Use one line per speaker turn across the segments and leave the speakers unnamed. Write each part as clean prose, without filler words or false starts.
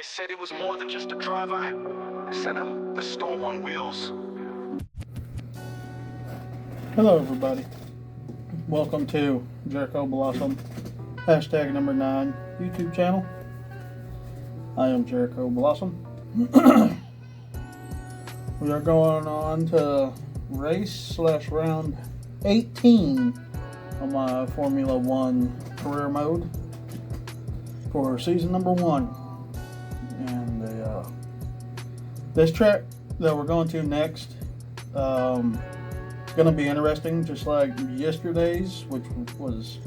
They said it was more than just a driver. They said a storm on wheels.
Hello everybody. Welcome to Jericho Blossom hashtag number 9 YouTube channel. I am Jericho Blossom. We are going on to race/round 18 on my Formula 1 career mode for season number 1. And this track that we're going to next going to be interesting, just like yesterday's, which was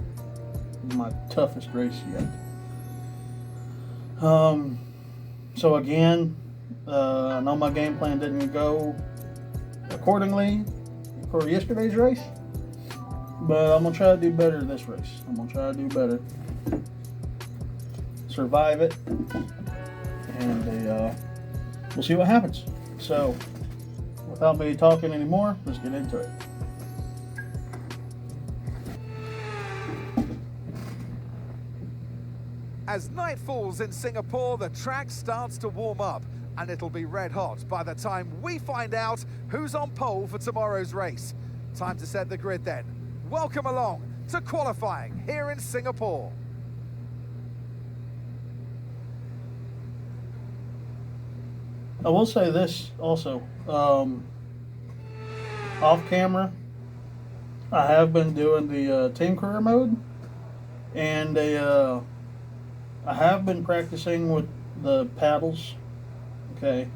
my toughest race yet. So again, I know my game plan didn't go accordingly for yesterday's race, but I'm gonna try to do better this race. I'm gonna try to do better, survive it, and we'll see what happens. So, without me talking anymore, let's get into it.
As night falls in Singapore, the track starts to warm up, and it'll be red hot by the time we find out who's on pole for tomorrow's race. Time to set the grid then. Welcome along to qualifying here in Singapore.
I will say this also, off camera, I have been doing the team career mode, and I have been practicing with the paddles. Okay,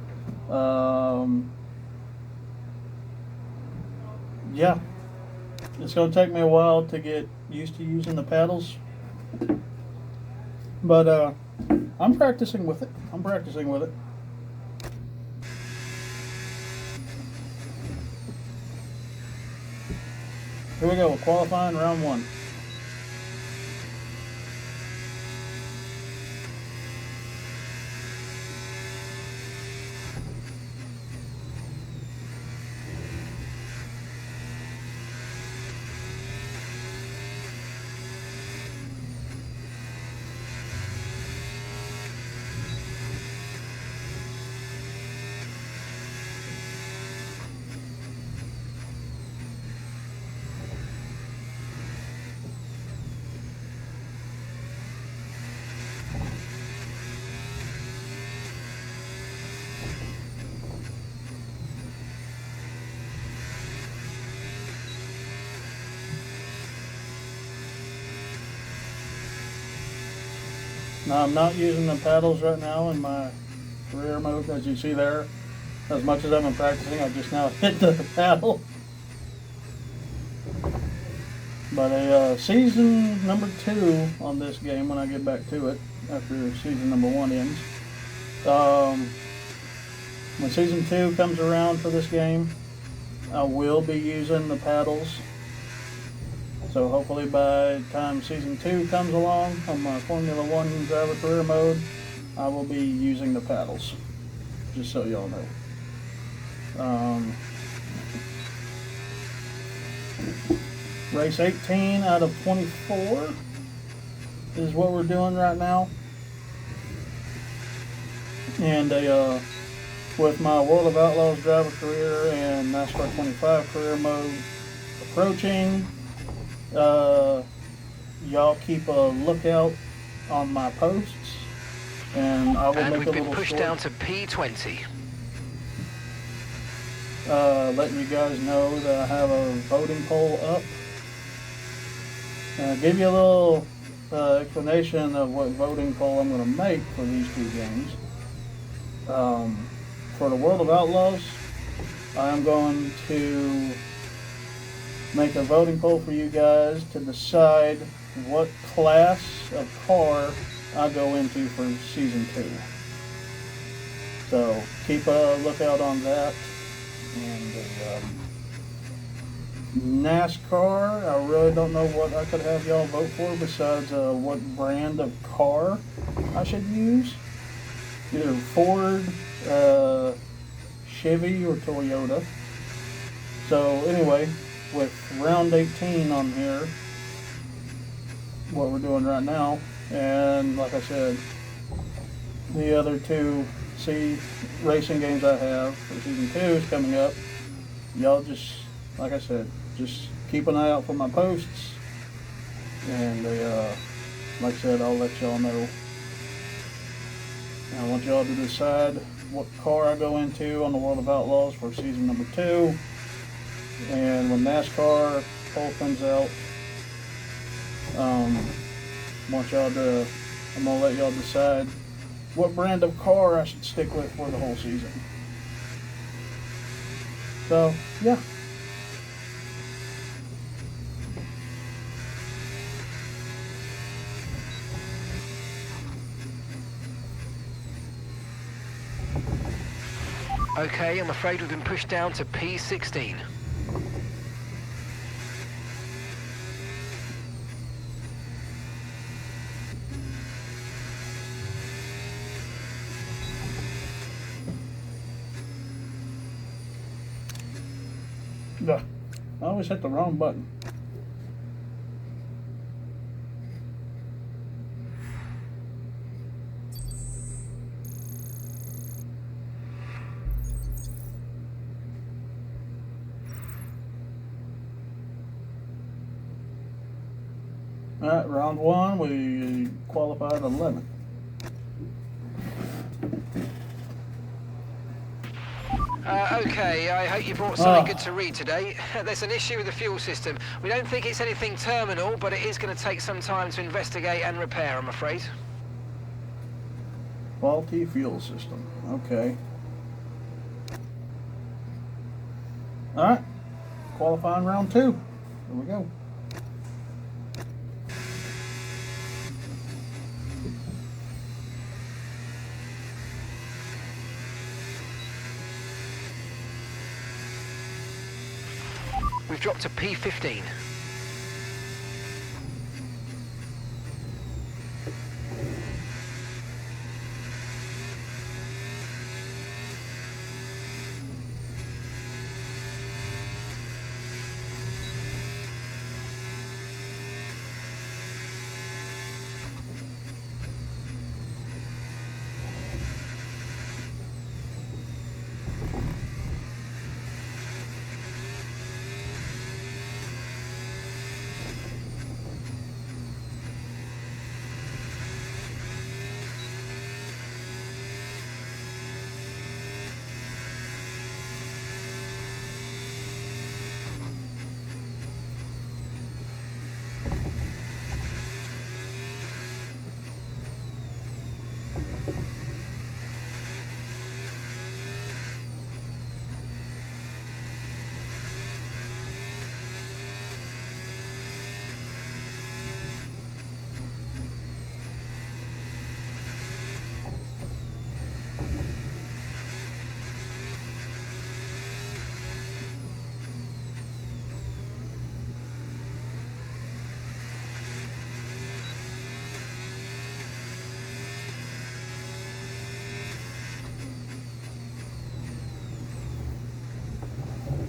yeah, it's going to take me a while to get used to using the paddles, but I'm practicing with it. Here we go, qualifying round 1. Now, I'm not using the paddles right now in my career mode, as you see there. As much as I've been practicing, I just now hit the paddle. But season number 2 on this game, when I get back to it, after season number 1 ends. When season 2 comes around for this game, I will be using the paddles. So hopefully by the time season 2 comes along on my Formula 1 driver career mode, I will be using the paddles, just so y'all know. Race 18 out of 24 is what we're doing right now. And with my World of Outlaws driver career and NASCAR 25 career mode approaching, y'all keep a lookout on my posts, and I will make a little short. And we've been pushed down to P20. Letting you guys know that I have a voting poll up. Give you a little explanation of what voting poll I'm going to make for these 2 games. For the World of Outlaws, I am going to make a voting poll for you guys to decide what class of car I go into for season 2. So keep a lookout on that. And NASCAR, I really don't know what I could have y'all vote for besides what brand of car I should use. Either Ford, Chevy, or Toyota. So anyway, with round 18 on here, what we're doing right now, and like I said, the other two racing games I have for season 2 is coming up. Y'all just, like I said, just keep an eye out for my posts, and like I said, I'll let y'all know. And I want y'all to decide what car I go into on the World of Outlaws for season number 2. And when NASCAR poll comes out, I'm gonna let y'all decide what brand of car I should stick with for the whole season. So, yeah.
Okay, I'm afraid we've been pushed down to P16.
Ugh, I always hit the wrong button. Alright, round 1, we qualified 11th.
Okay, I hope you brought something good to read today. There's an issue with the fuel system. We don't think it's anything terminal, but it is going to take some time to investigate and repair, I'm afraid.
Faulty fuel system. Okay. Alright, qualifying round 2. Here we go.
We've dropped to P15.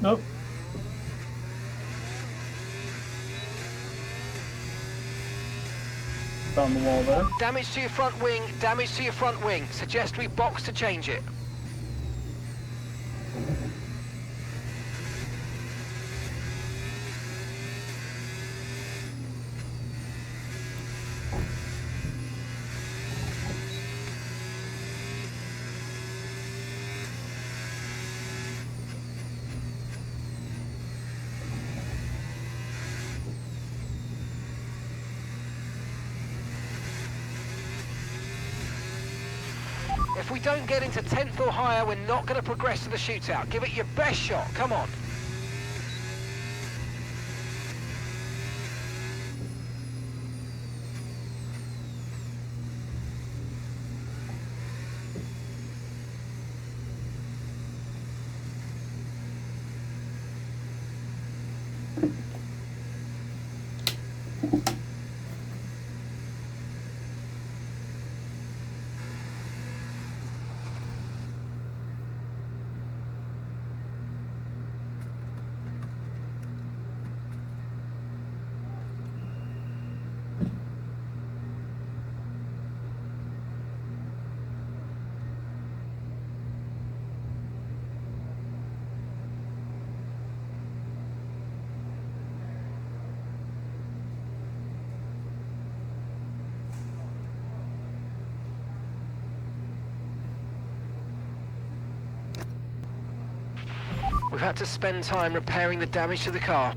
Nope. Found the wall there.
Damage to your front wing, damage to your front wing. Suggest we box to change it. If we don't get into 10th or higher, we're not going to progress to the shootout. Give it your best shot. Come on. We've had to spend time repairing the damage to the car.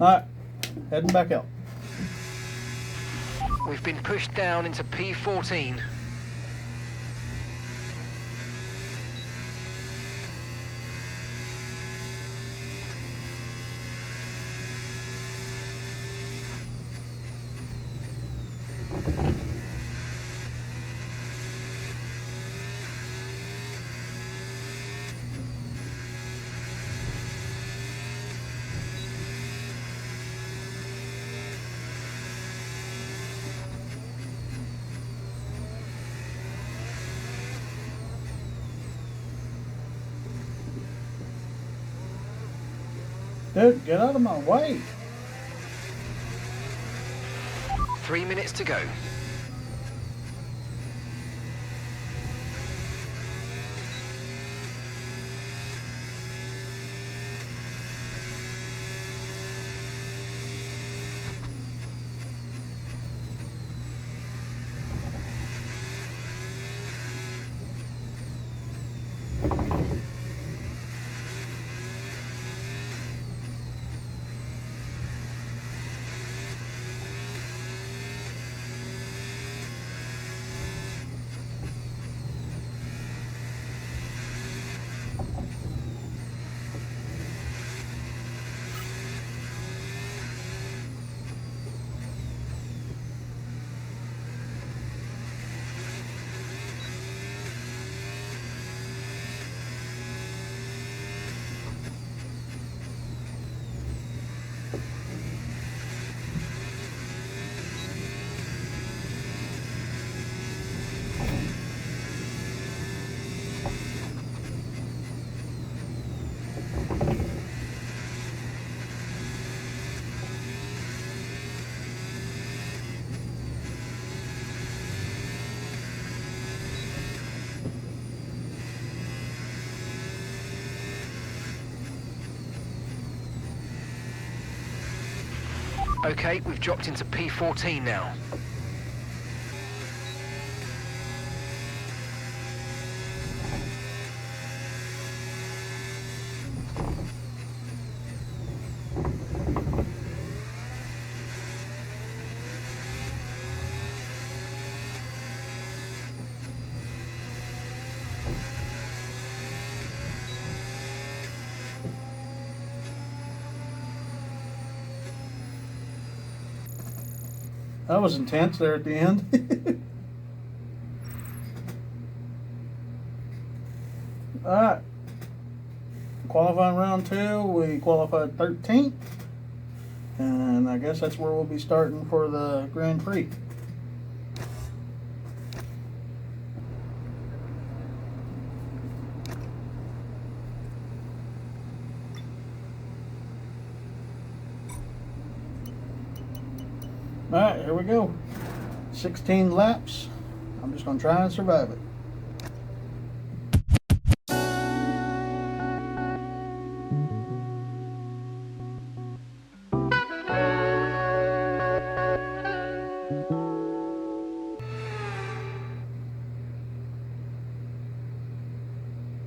Alright, heading back out.
We've been pushed down into P14.
Dude, get out of my way.
3 minutes to go. Okay, we've dropped into P14 now.
That was intense there at the end. Alright. Qualifying round 2, we qualified 13th. And I guess that's where we'll be starting for the Grand Prix. Alright, here we go. 16 laps. I'm just going to try and survive it.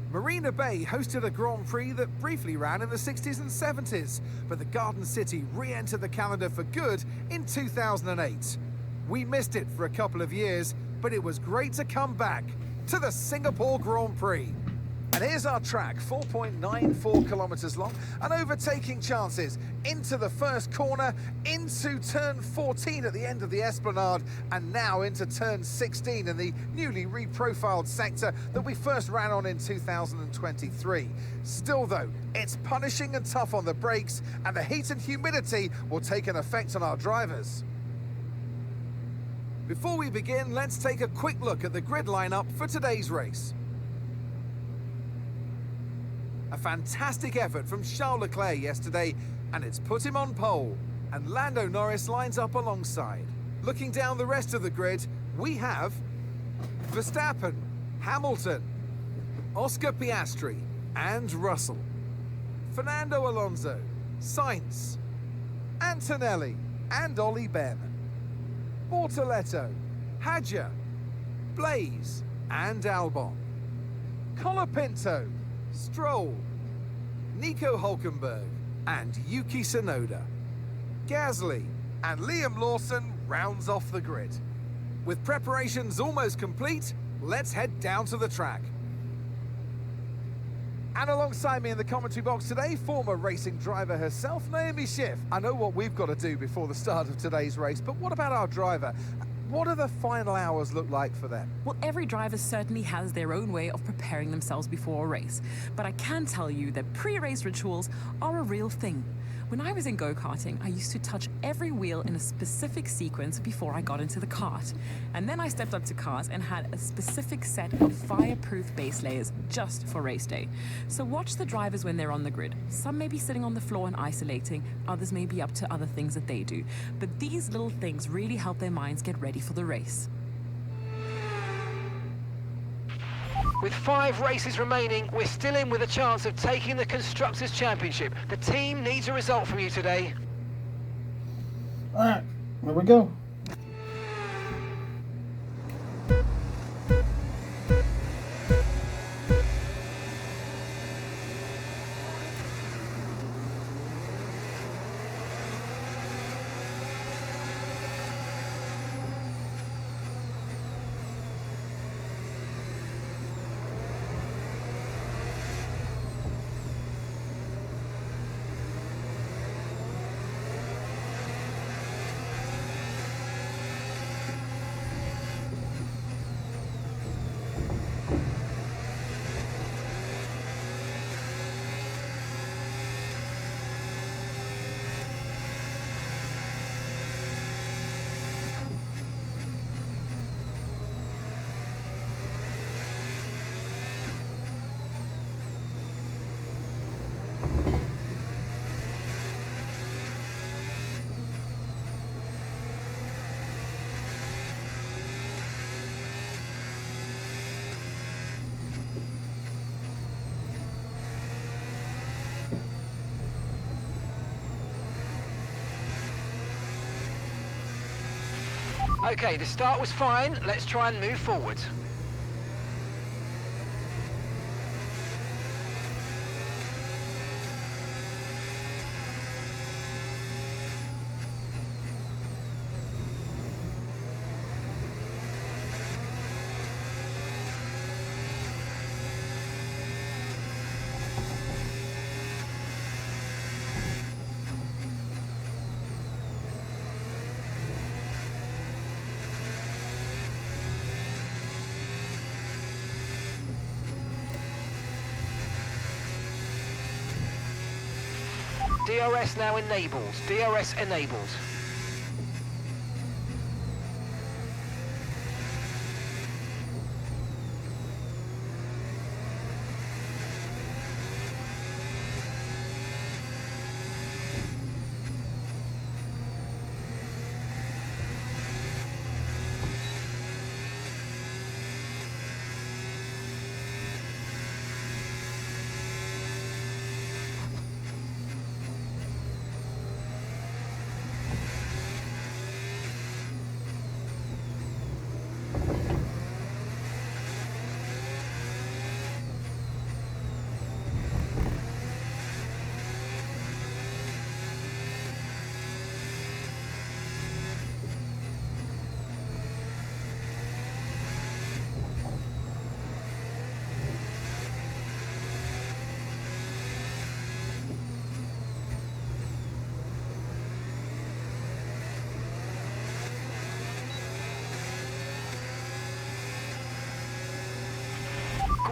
Marina Bay hosted a Grand Prix that briefly ran in the 60s and 70s, but the Garden City re-entered the calendar for good in 2008. We missed it for a couple of years, but it was great to come back to the Singapore Grand Prix. And here's our track, 4.94 kilometers long, and overtaking chances into the first corner, into turn 14 at the end of the Esplanade, and now into turn 16 in the newly reprofiled sector that we first ran on in 2023. Still though, it's punishing and tough on the brakes, and the heat and humidity will take an effect on our drivers. Before we begin, let's take a quick look at the grid lineup for today's race. A fantastic effort from Charles Leclerc yesterday, and it's put him on pole, and Lando Norris lines up alongside. Looking down the rest of the grid, we have Verstappen, Hamilton, Oscar Piastri and Russell, Fernando Alonso, Sainz, Antonelli and Ollie Behrman, Bortoletto, Hadjar, Blaze and Albon, Colapinto, Stroll, Nico Hulkenberg and Yuki Tsunoda. Gasly and Liam Lawson rounds off the grid. With preparations almost complete, let's head down to the track. And alongside me in the commentary box today, former racing driver herself, Naomi Schiff. I know what we've got to do before the start of today's race, but what about our driver? What do the final hours look like for them?
Well, every driver certainly has their own way of preparing themselves before a race. But I can tell you that pre-race rituals are a real thing. When I was in go-karting, I used to touch every wheel in a specific sequence before I got into the kart. And then I stepped up to cars and had a specific set of fireproof base layers just for race day. So watch the drivers when they're on the grid. Some may be sitting on the floor and isolating, others may be up to other things that they do. But these little things really help their minds get ready for the race.
With 5 races remaining, we're still in with a chance of taking the Constructors' Championship. The team needs a result from you today.
All right, here we go.
Okay, the start was fine. Let's try and move forward. DRS now enabled. DRS enabled.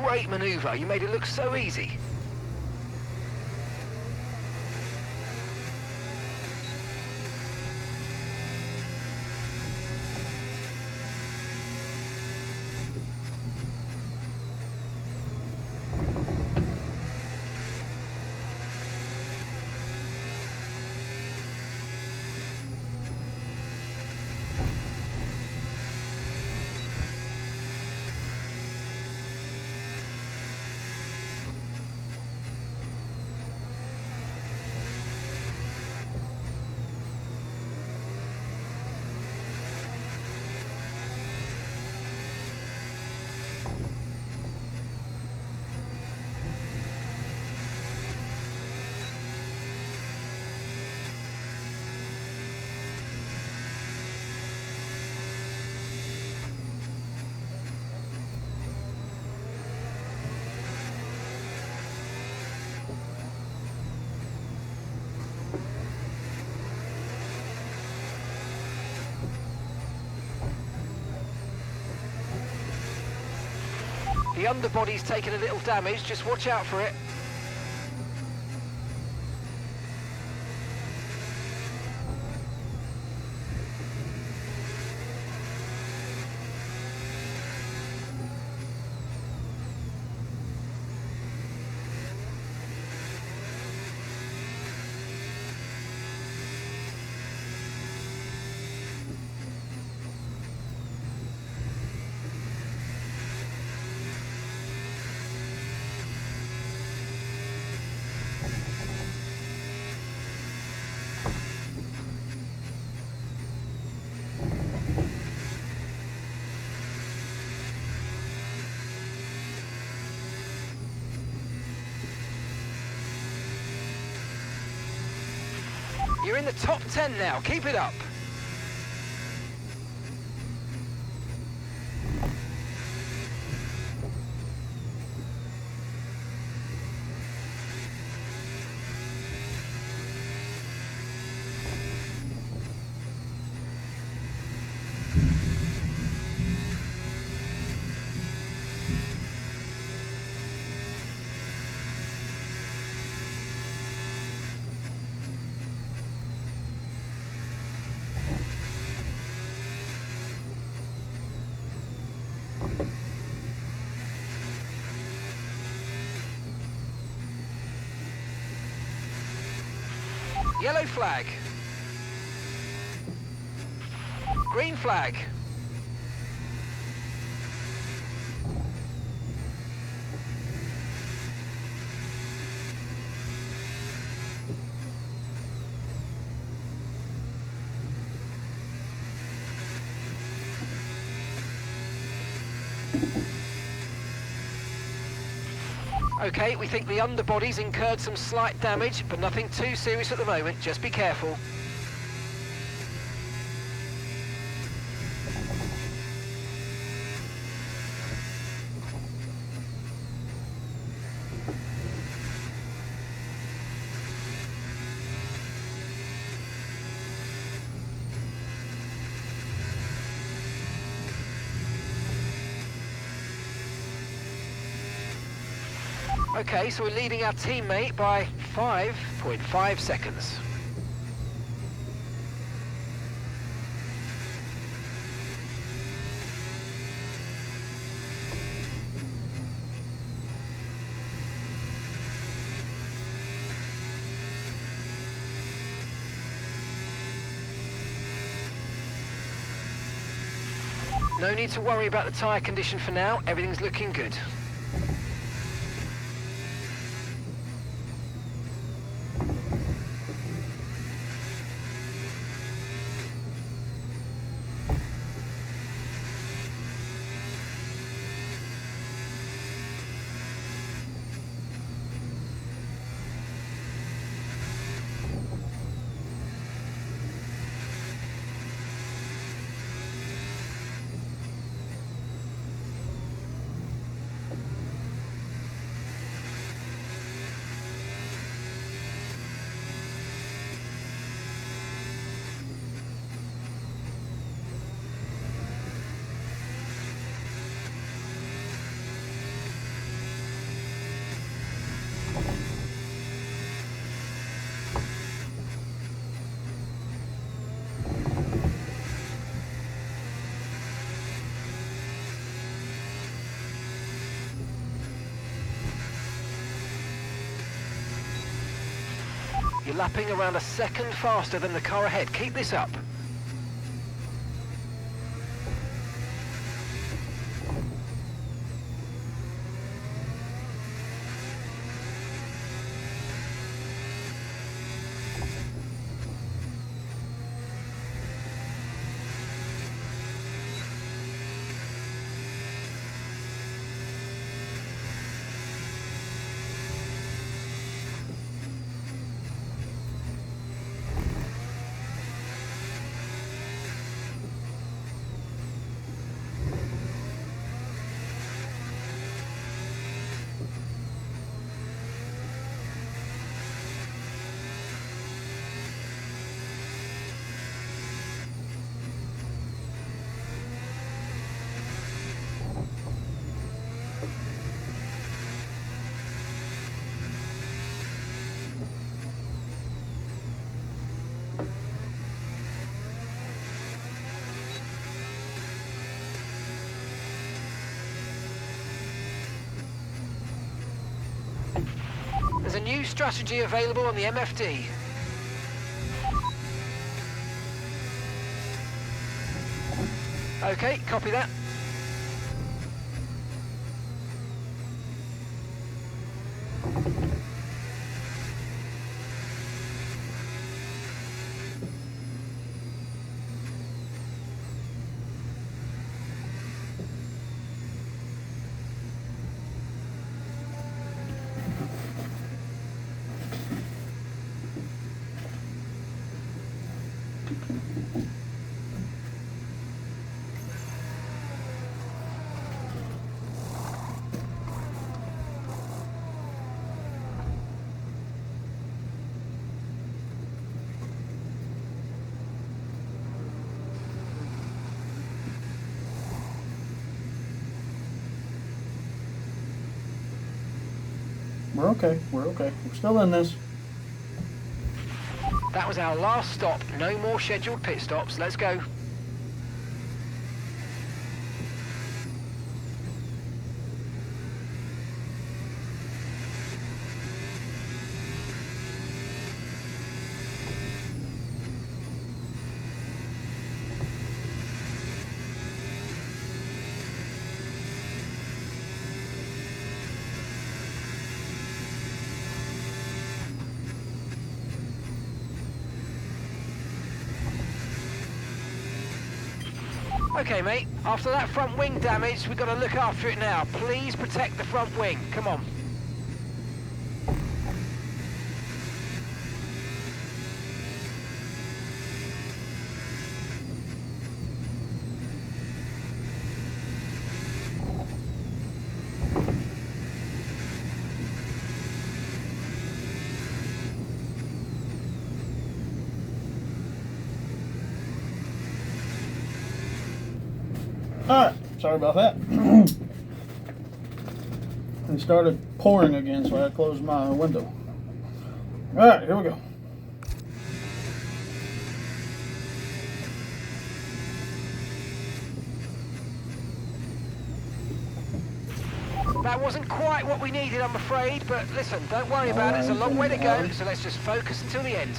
Great manoeuvre. You made it look so easy. The underbody's taken a little damage, just watch out for it. You're in the top 10 now, keep it up. Yellow flag. Green flag. Okay, we think the underbody's incurred some slight damage, but nothing too serious at the moment. Just be careful. Okay, so we're leading our teammate by 5.5 seconds. No need to worry about the tyre condition for now, everything's looking good. You're lapping around a second faster than the car ahead. Keep this up. new strategy available on the MFD. Okay, copy that.
We're okay. We're okay. We're still in this.
That was our last stop. No more scheduled pit stops. Let's go. Okay, mate. After that front wing damage, we've got to look after it now. Please protect the front wing. Come on.
Alright, sorry about that. It started pouring again, so I had to close my window. Alright, here we go.
That wasn't quite what we needed, I'm afraid, but listen, don't worry about it. It's a long way to go, so let's just focus until the end.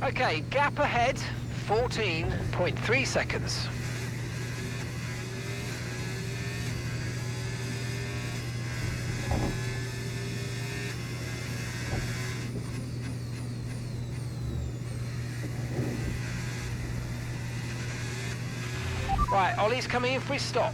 Okay, gap ahead, 14.3 seconds. Right, Ollie's coming in for his stop.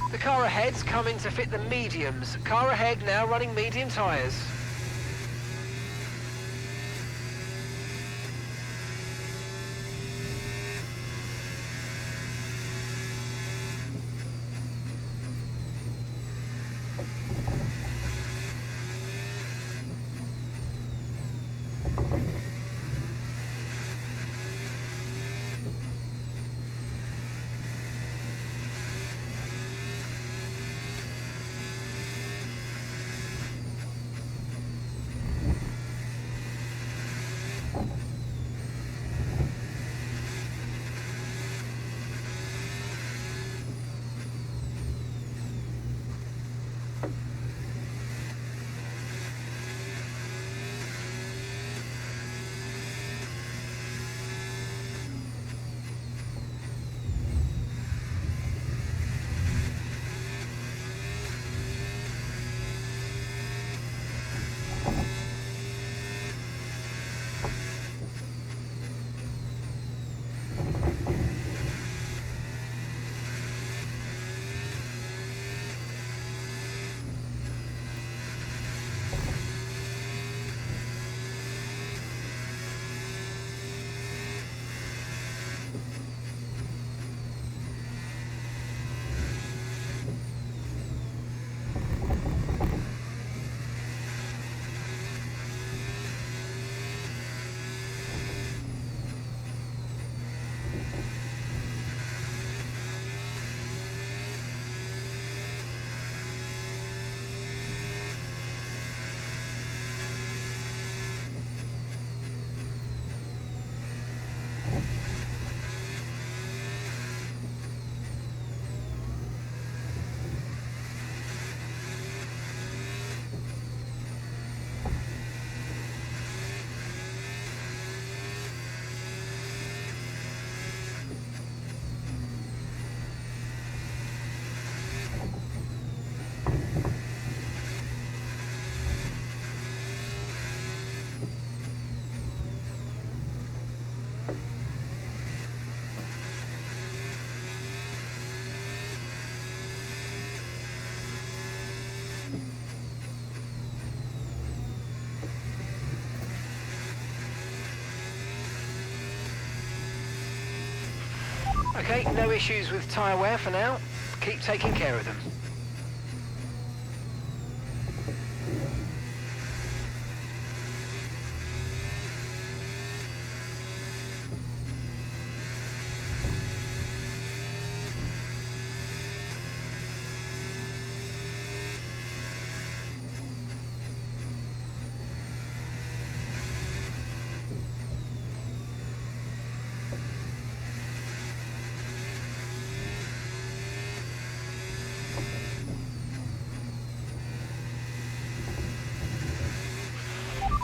The car ahead's coming to fit the mediums. Car ahead now running medium tyres. Okay, no issues with tyre wear for now. Keep taking care of them.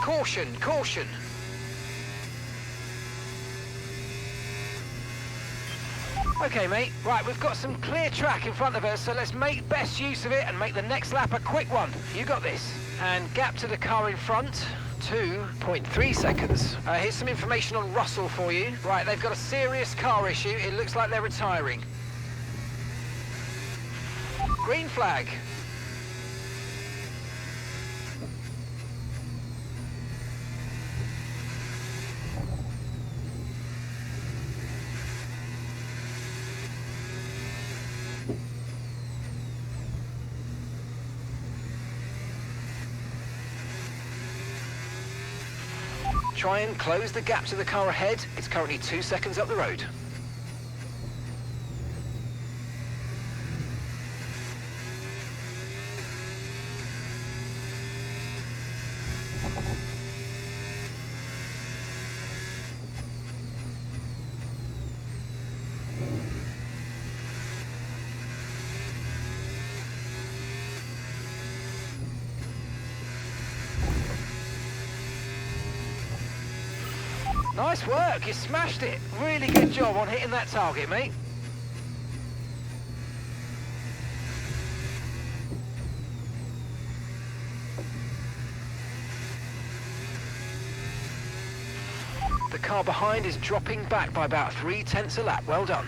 Caution, caution. Okay, mate. Right, we've got some clear track in front of us, so let's make best use of it and make the next lap a quick one. You got this. And gap to the car in front, 2.3 seconds. Here's some information on Russell for you. Right, they've got a serious car issue. It looks like they're retiring. Green flag. Try and close the gap to the car ahead. It's currently 2 seconds up the road. Nice work, you smashed it. Really good job on hitting that target, mate. The car behind is dropping back by about 0.3 a lap. Well done.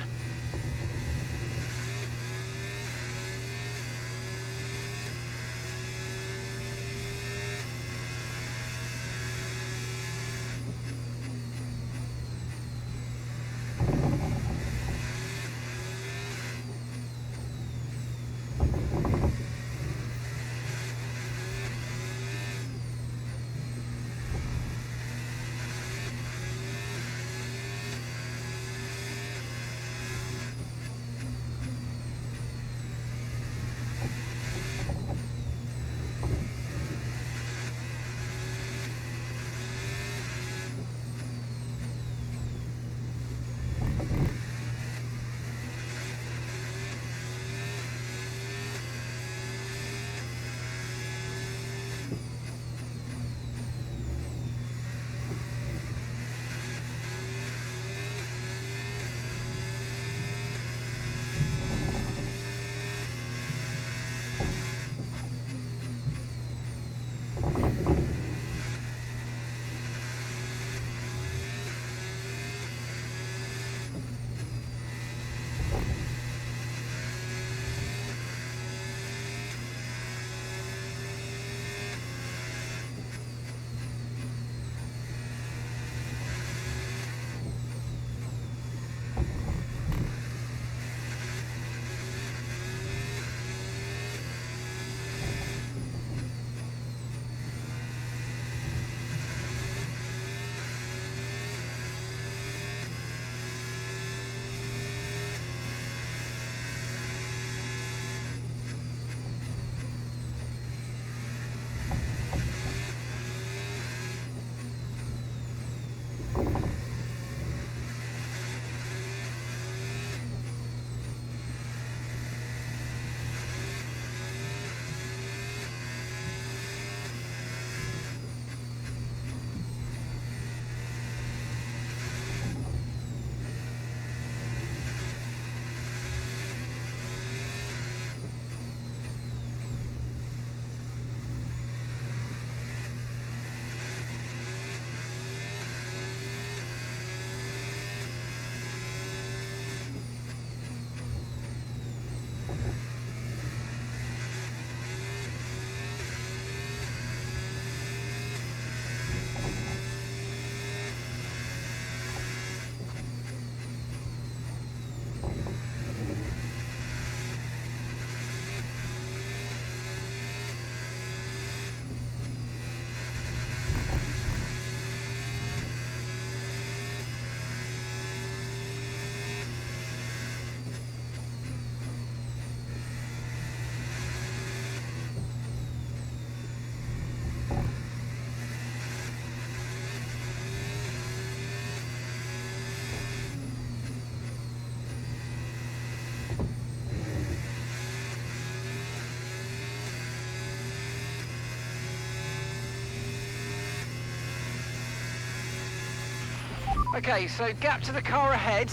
Okay, so gap to the car ahead,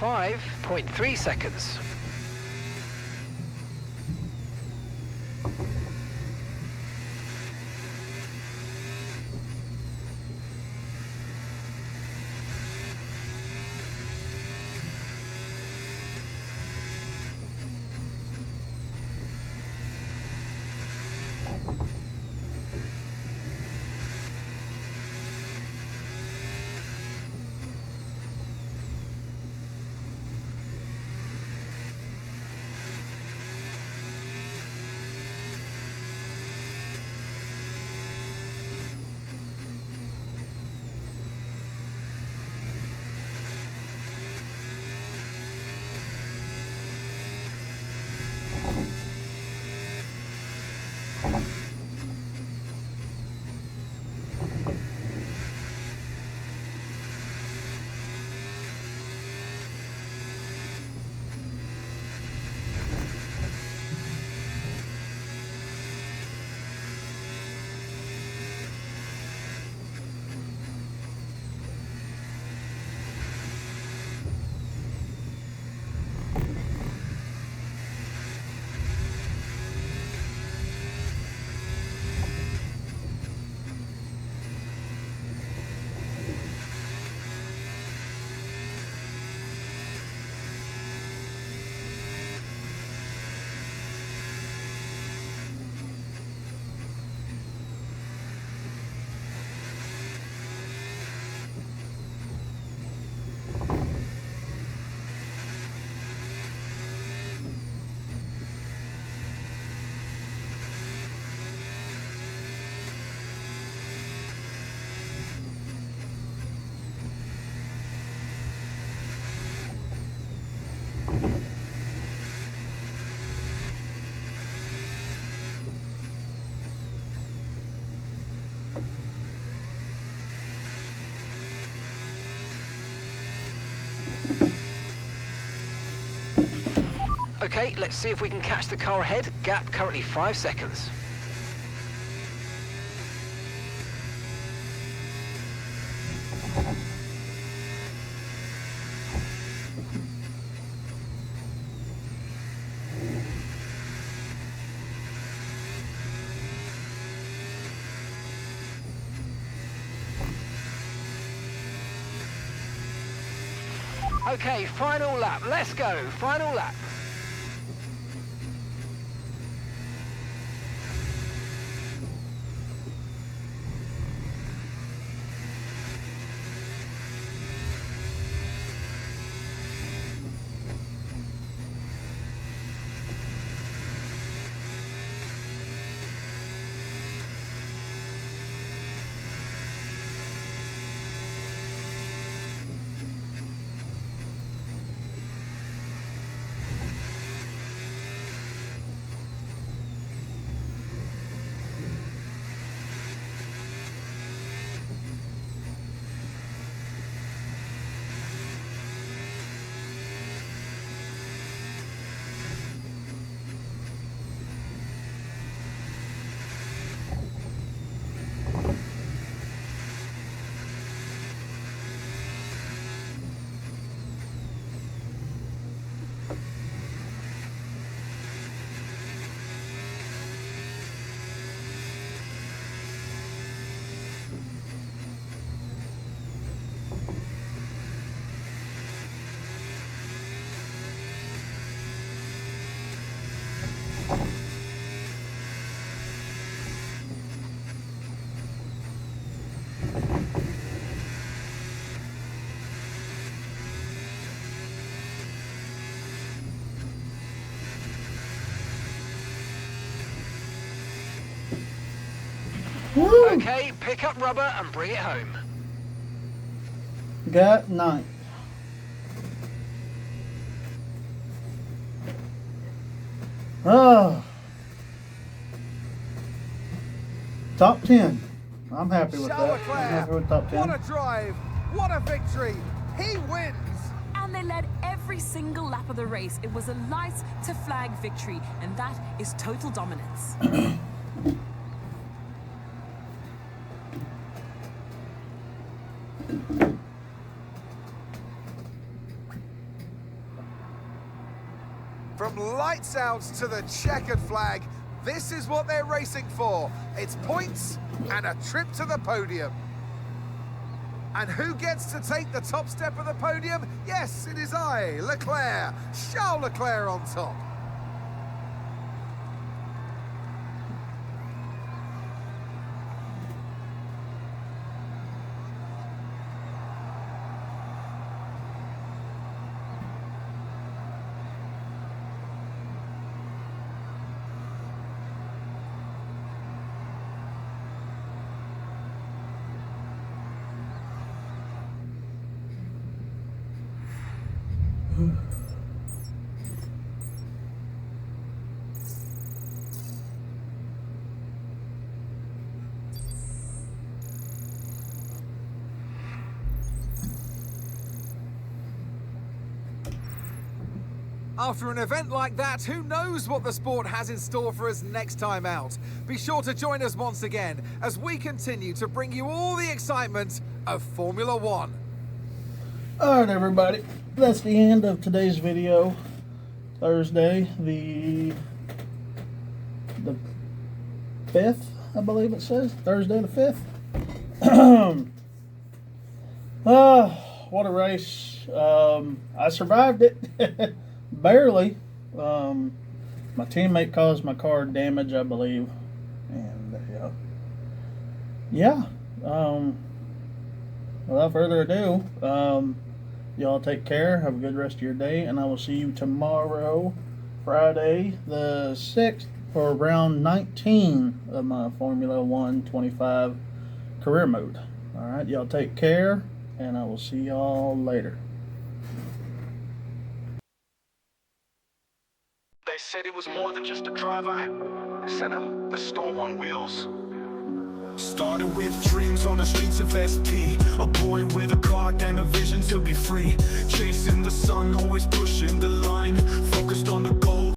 5.3 seconds. Okay, let's see if we can catch the car ahead. Gap currently 5 seconds. Okay, final lap. Let's go. Final lap.
Woo!
Okay, pick up rubber and bring it home.
Got 9. Oh. Top 10. I'm happy with
Charles
that. I'm happy with top 10.
What a drive, what a victory. He wins.
And they led every single lap of the race. It was a light to flag victory, and that is total dominance.
From lights out to the checkered flag, this is what they're racing for. It's points and a trip to the podium. And who gets to take the top step of the podium? Yes, it is I, Leclerc. Charles Leclerc on top. After an event like that, who knows what the sport has in store for us next time out? Be sure to join us once again as we continue to bring you all the excitement of Formula One.
Alright everybody, that's the end of today's video. Thursday, the 5th, I believe it says. Thursday the 5th. What a race. I survived it. Barely. My teammate caused my car damage, I believe. And yeah. Without further ado, y'all take care. Have a good rest of your day, and I will see you tomorrow, Friday the 6th, for round 19 of my Formula 1 25 career mode. Alright, y'all take care, and I will see y'all later.
They said it was more than just a driver. They sent him the storm on wheels. Started with dreams on the streets of SP. A boy with a car and a vision to be free. Chasing the sun, always pushing the line. Focused on the goal.